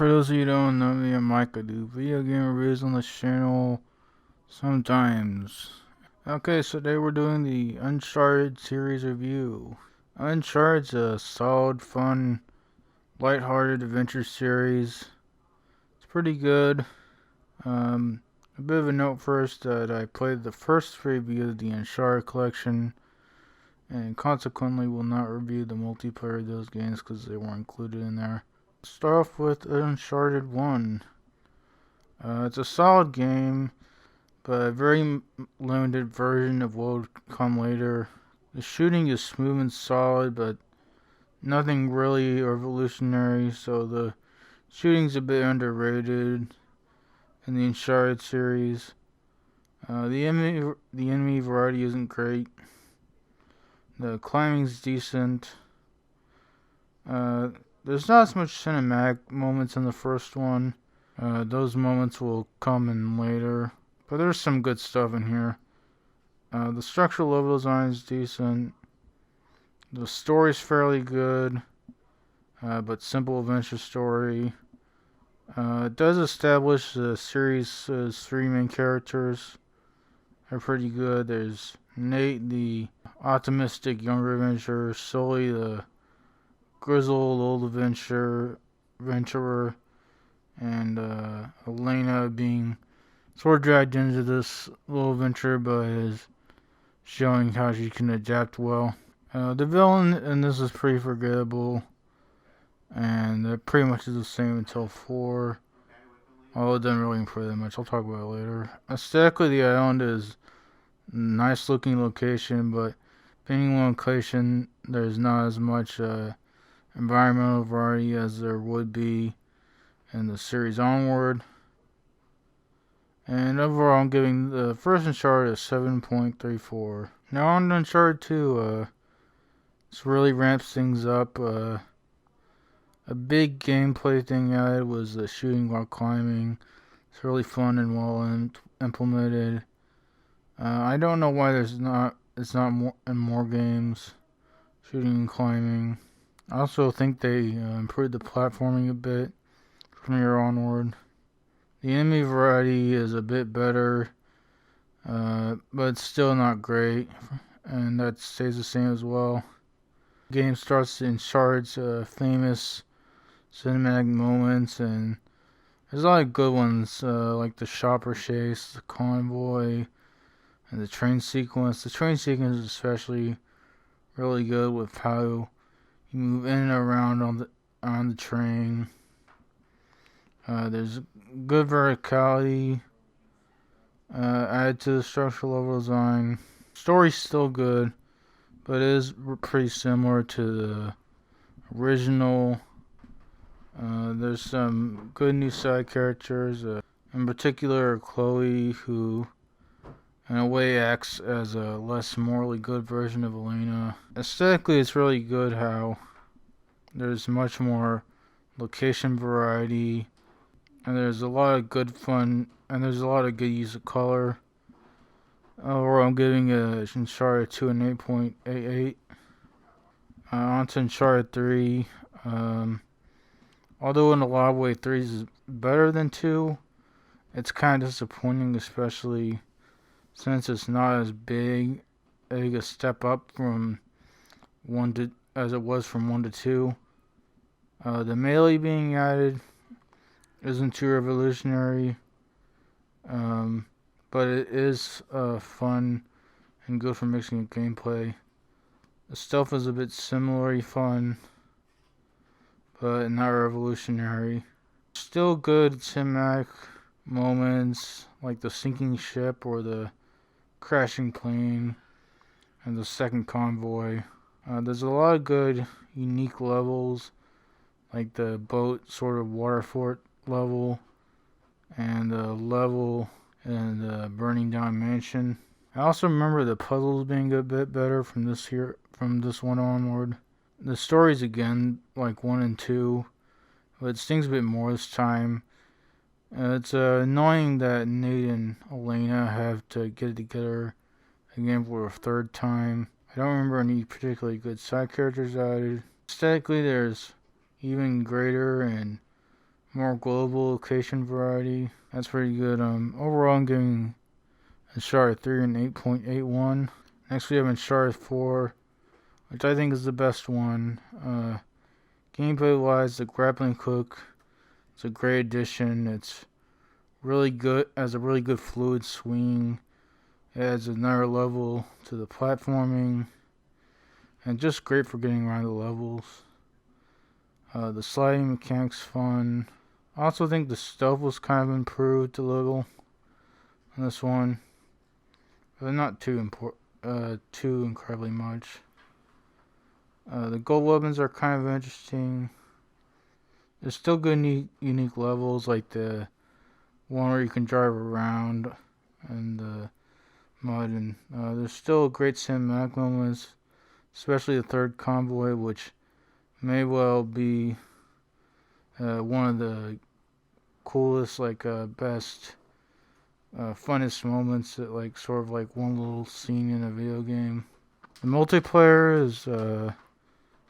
For those of you who don't know me, I'm Mike. I do video game reviews on this channel sometimes. Okay, so today we're doing the Uncharted Series review. Uncharted's a solid, fun, lighthearted adventure series. It's pretty good. A bit of a note first that I played the first review of the Uncharted collection and consequently will not review the multiplayer of those games because they weren't included in there. Start off with Uncharted 1. It's a solid game, but a very limited version of what will come later. The shooting is smooth and solid, but nothing really revolutionary, so the shooting's a bit underrated in the Uncharted series. The enemy variety isn't great. The climbing's decent. There's not as much cinematic moments in the first one. Those moments will come in later. But there's some good stuff in here. The structural level design is decent. The story's fairly good, but simple adventure story. It does establish the series' three main characters. They're pretty good. There's Nate, the optimistic younger adventurer, Sully, the grizzled old adventurer, and Elena being sort of dragged into this little adventure, but is showing how she can adapt well. The villain in this is pretty forgettable, and it pretty much is the same until 4. Although it doesn't really improve that much. I'll talk about it later. Aesthetically, the island is a nice looking location, but being one location, there's not as much environmental variety as there would be in the series onward. And overall, I'm giving the first Uncharted a 7.34. Now on to Uncharted 2, this really ramps things up. A big gameplay thing added was the shooting while climbing. It's really fun and well implemented. I don't know why it's not more in more games, shooting and climbing. I also think they improved the platforming a bit from here onward. The enemy variety is a bit better, but it's still not great, and that stays the same as well. The game starts in Uncharted's famous cinematic moments, and there's a lot of good ones, like the shopper chase, the convoy, and the train sequence. The train sequence is especially really good with how you move in and around on the train. There's good verticality added to the structural level design. Story's still good, but it is pretty similar to the original. There's some good new side characters, in particular Chloe, who in a way acts as a less morally good version of Elena. Aesthetically, it's really good how there's much more location variety, and there's a lot of good fun, and there's a lot of good use of color. Overall, I'm giving Uncharted 2 an 8.88. On to Uncharted 3. Although in a lot of ways 3 is better than 2, it's kind of disappointing, especially since it's not as big a step up from 1 to as it was from 1 to 2. The melee being added isn't too revolutionary, but it is fun and good for mixing with gameplay. The stealth is a bit similarly fun, but not revolutionary. Still good cinematic moments like the sinking ship or the crashing plane and the second convoy. There's a lot of good unique levels like the boat sort of water fort level and the level in the burning down mansion. I also remember the puzzles being a bit better from this one onward. The story's again like 1 and 2, but it stings a bit more this time. It's annoying that Nate and Elena have to get together again for a third time. I don't remember any particularly good side characters added. Aesthetically, there's even greater and more more global location variety. That's pretty good. Overall, I'm giving Uncharted 3 an 8.81. Next, we have Uncharted 4, which I think is the best one. Gameplay-wise, the grappling hook, it's a great addition. It's really good, has a really good fluid swing. It adds another level to the platforming, and just great for getting around the levels. The sliding mechanics fun. I also think the stealth was kind of improved a little on this one, but not too incredibly much. The gold weapons are kind of interesting. There's still good unique levels, like the one where you can drive around and the mud, and there's still great cinematic moments, especially the third convoy, which may well be one of the coolest, best, funnest moments that, sort of like one little scene in a video game. The multiplayer is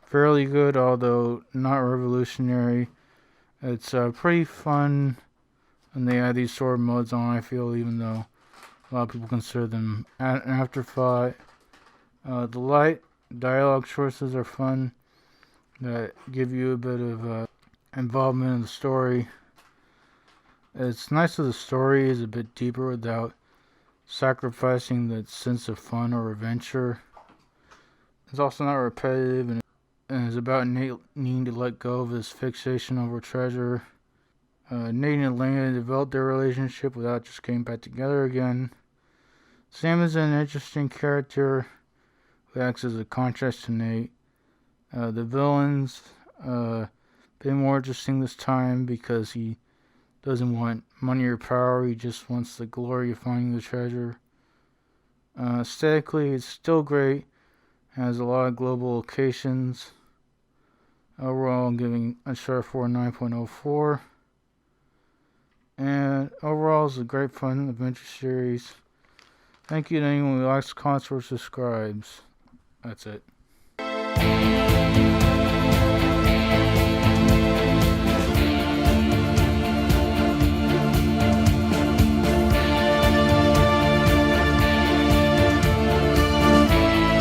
fairly good, although not revolutionary. It's pretty fun, and they add these sort of modes on, I feel, even though a lot of people consider them an afterthought. The light dialogue choices are fun, that give you a bit of involvement in the story. It's nice that the story is a bit deeper without sacrificing that sense of fun or adventure. It's also not repetitive, and is about Nate needing to let go of his fixation over treasure. Nate and Elena developed their relationship without just getting back together again. Sam is an interesting character who acts as a contrast to Nate. The villain's been more interesting this time because he doesn't want money or power, he just wants the glory of finding the treasure. Aesthetically, it's still great, has a lot of global locations. Overall, I'm giving Uncharted 4 a 9.04. And overall, it's a great fun adventure series. Thank you to anyone who likes, comments, or subscribes. That's it.